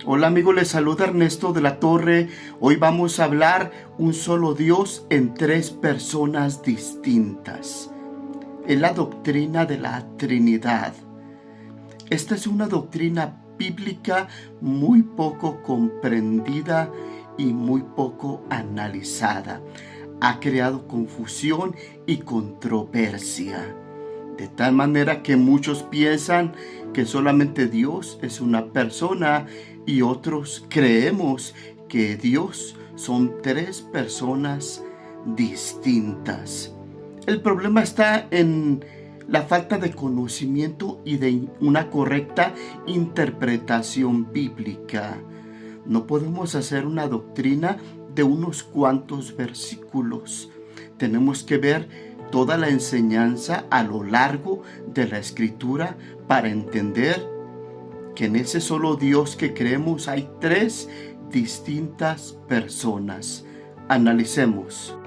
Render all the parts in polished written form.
Hola amigos, les saluda Ernesto de la Torre. Hoy vamos a hablar un solo Dios en tres personas distintas. Es la doctrina de la Trinidad. Esta es una doctrina bíblica muy poco comprendida y muy poco analizada. Ha creado confusión y controversia. De tal manera que muchos piensan que solamente Dios es una persona y otros creemos que Dios son tres personas distintas. El problema está en la falta de conocimiento y de una correcta interpretación bíblica. No podemos hacer una doctrina de unos cuantos versículos. Tenemos que ver toda la enseñanza a lo largo de la Escritura para entender que en ese solo Dios que creemos hay tres distintas personas. Analicemos.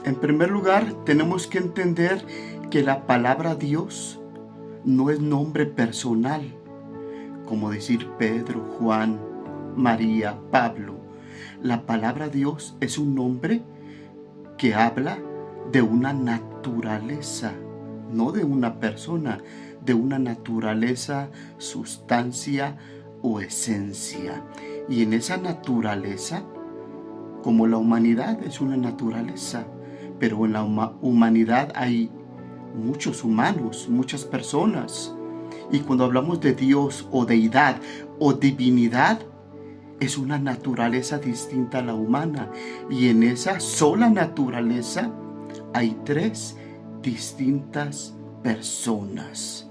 En primer lugar, tenemos que entender que la palabra Dios no es nombre personal, como decir Pedro, Juan, María, Pablo. La palabra Dios es un nombre que habla de una naturaleza, no de una persona, de una naturaleza, sustancia o esencia. Y en esa naturaleza, como la humanidad es una naturaleza, pero en la humanidad hay muchos humanos, muchas personas. Y cuando hablamos de Dios o deidad o divinidad, es una naturaleza distinta a la humana. Y en esa sola naturaleza hay tres distintas personas.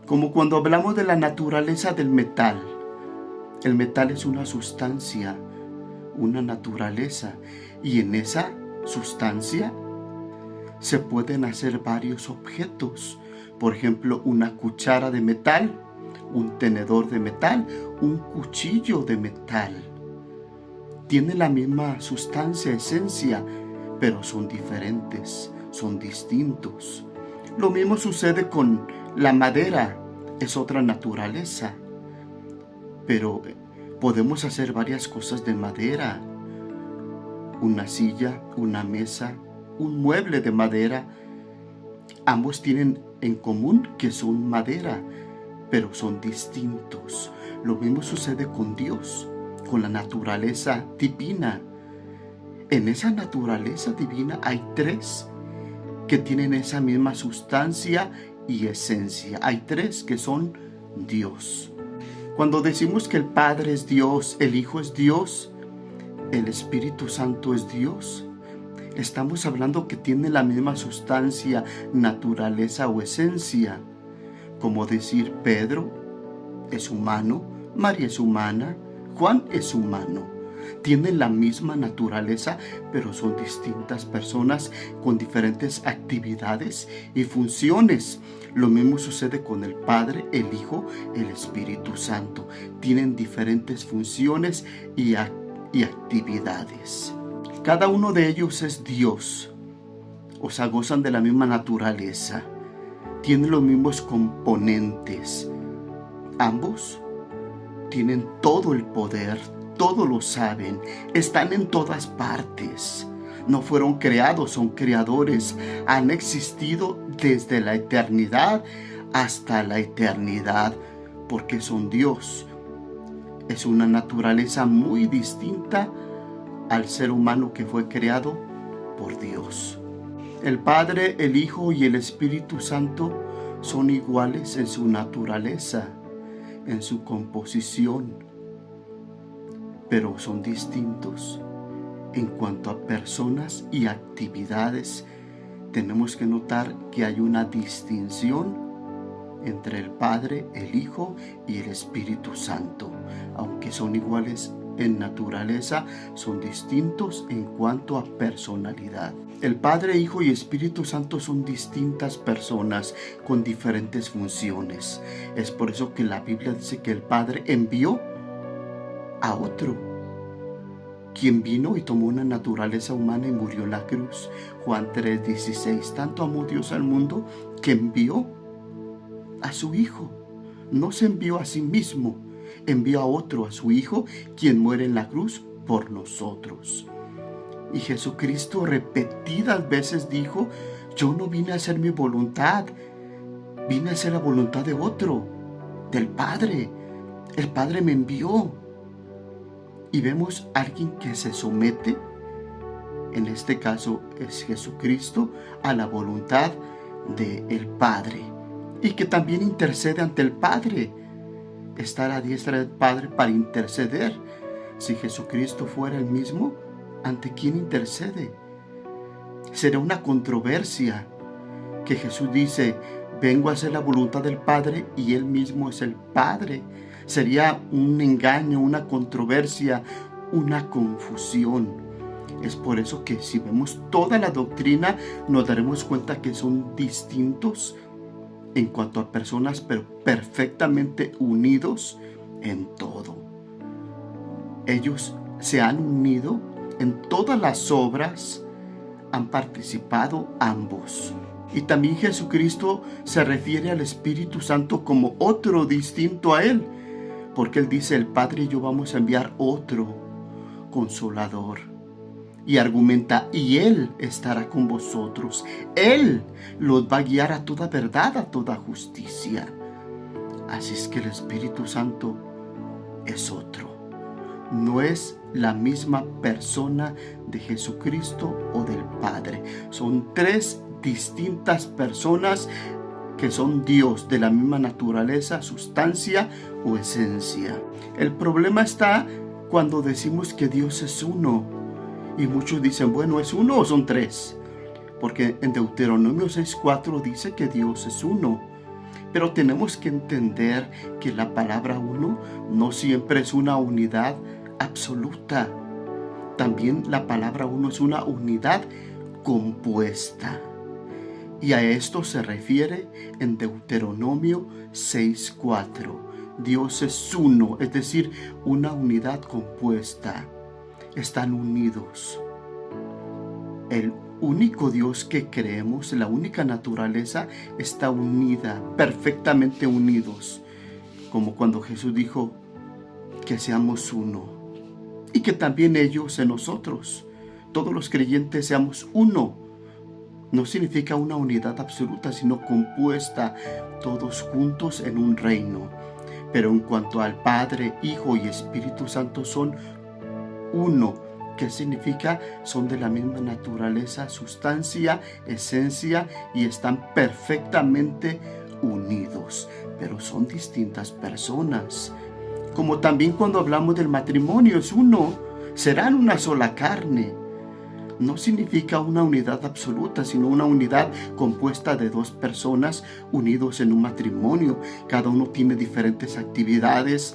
Como cuando hablamos de la naturaleza del metal. El metal es una sustancia, una naturaleza, y en esa sustancia se pueden hacer varios objetos. Por ejemplo, una cuchara de metal, un tenedor de metal, un cuchillo de metal. Tienen la misma sustancia, esencia, pero son diferentes, son distintos. Lo mismo sucede con la madera, es otra naturaleza, pero podemos hacer varias cosas de madera. Una silla, una mesa, un mueble de madera. Ambos tienen en común que son madera, pero son distintos. Lo mismo sucede con Dios, con la naturaleza divina. En esa naturaleza divina hay tres que tienen esa misma sustancia y esencia. Hay tres que son Dios. Cuando decimos que el Padre es Dios, el Hijo es Dios, el Espíritu Santo es Dios, estamos hablando que tienen la misma sustancia, naturaleza o esencia. Como decir Pedro es humano, María es humana, Juan es humano. Tienen la misma naturaleza, pero son distintas personas con diferentes actividades y funciones. Lo mismo sucede con el Padre, el Hijo, el Espíritu Santo. Tienen diferentes funciones y actividades. Cada uno de ellos es Dios. O sea, gozan de la misma naturaleza. Tienen los mismos componentes. Ambos tienen todo el poder, todo lo saben, están en todas partes. No fueron creados, son creadores. Han existido desde la eternidad hasta la eternidad, porque son Dios. Es una naturaleza muy distinta al ser humano que fue creado por Dios. El Padre, el Hijo y el Espíritu Santo son iguales en su naturaleza, en su composición, pero son distintos en cuanto a personas y actividades. Tenemos que notar que hay una distinción entre el Padre, el Hijo y el Espíritu Santo. Aunque son iguales en naturaleza, son distintos en cuanto a personalidad. El Padre, Hijo y Espíritu Santo son distintas personas con diferentes funciones. Es por eso que la Biblia dice que el Padre envió a otro, quien vino y tomó una naturaleza humana y murió en la cruz. Juan 3:16. Tanto amó Dios al mundo que envió a su Hijo. No se envió a sí mismo. envió a otro, a su Hijo, quien muere en la cruz por nosotros. Y Jesucristo repetidas veces dijo: yo no vine a hacer mi voluntad, vine a hacer la voluntad de otro, del Padre. El Padre me envió. Y vemos a alguien que se somete, en este caso es Jesucristo, a la voluntad del Padre, y que también intercede ante el Padre. Está a la diestra del Padre para interceder. Si Jesucristo fuera el mismo, ¿ante quién intercede? Será una controversia que Jesús dice: vengo a hacer la voluntad del Padre y Él mismo es el Padre. Sería un engaño, una controversia, una confusión. Es por eso que si vemos toda la doctrina, nos daremos cuenta que son distintos en cuanto a personas, pero perfectamente unidos en todo. Ellos se han unido en todas las obras, han participado ambos. Y también Jesucristo se refiere al Espíritu Santo como otro distinto a Él, porque Él dice: el Padre y yo vamos a enviar otro Consolador. Y argumenta: y Él estará con vosotros. Él los va a guiar a toda verdad, a toda justicia. Así es que el Espíritu Santo es otro. No es la misma persona de Jesucristo o del Padre. Son tres distintas personas que son Dios, de la misma naturaleza, sustancia o esencia. El problema está cuando decimos que Dios es uno. Y muchos dicen: bueno, ¿es uno o son tres? Porque en Deuteronomio 6:4 dice que Dios es uno. Pero tenemos que entender que la palabra uno no siempre es una unidad absoluta. También la palabra uno es una unidad compuesta. Y a esto se refiere en Deuteronomio 6:4. Dios es uno, es decir, una unidad compuesta. Están unidos. El único Dios que creemos, la única naturaleza, está unida, perfectamente unidos. Como cuando Jesús dijo que seamos uno. Y que también ellos en nosotros, todos los creyentes, seamos uno. No significa una unidad absoluta, sino compuesta, todos juntos en un reino. Pero en cuanto al Padre, Hijo y Espíritu Santo, son uno. ¿Qué significa? Son de la misma naturaleza, sustancia, esencia, y están perfectamente unidos. Pero son distintas personas. Como también cuando hablamos del matrimonio, es uno, serán una sola carne. No significa una unidad absoluta, sino una unidad compuesta de dos personas unidos en un matrimonio. Cada uno tiene diferentes actividades,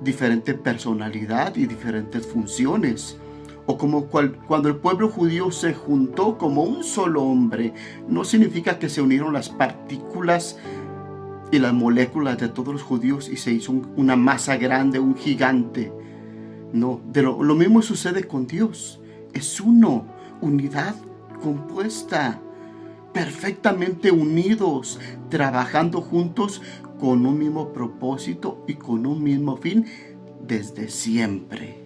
diferente personalidad y diferentes funciones. O como cuando el pueblo judío se juntó como un solo hombre, no significa que se unieron las partículas y las moléculas de todos los judíos y se hizo una masa grande, un gigante. No, lo mismo sucede con Dios. Es uno, unidad compuesta, perfectamente unidos, trabajando juntos con un mismo propósito y con un mismo fin desde siempre.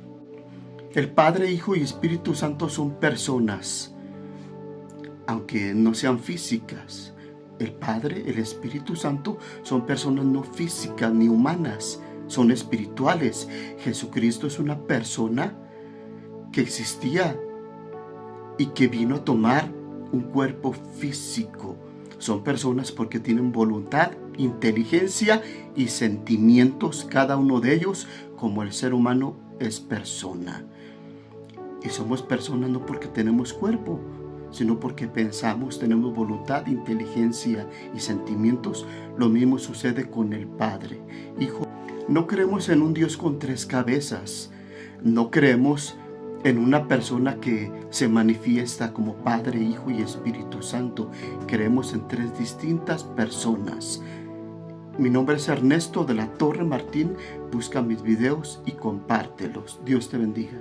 El Padre, Hijo y Espíritu Santo son personas, aunque no sean físicas. El Padre, el Espíritu Santo son personas no físicas ni humanas, son espirituales. Jesucristo es una persona que existía y que vino a tomar un cuerpo físico. Son personas porque tienen voluntad, inteligencia y sentimientos, cada uno de ellos, como el ser humano es persona. Y somos personas no porque tenemos cuerpo, sino porque pensamos, tenemos voluntad, inteligencia y sentimientos. Lo mismo sucede con el Padre, Hijo. No creemos en un Dios con tres cabezas. No creemos en una persona que se manifiesta como Padre, Hijo y Espíritu Santo. Creemos en tres distintas personas. Mi nombre es Ernesto de la Torre Martín. Busca mis videos y compártelos. Dios te bendiga.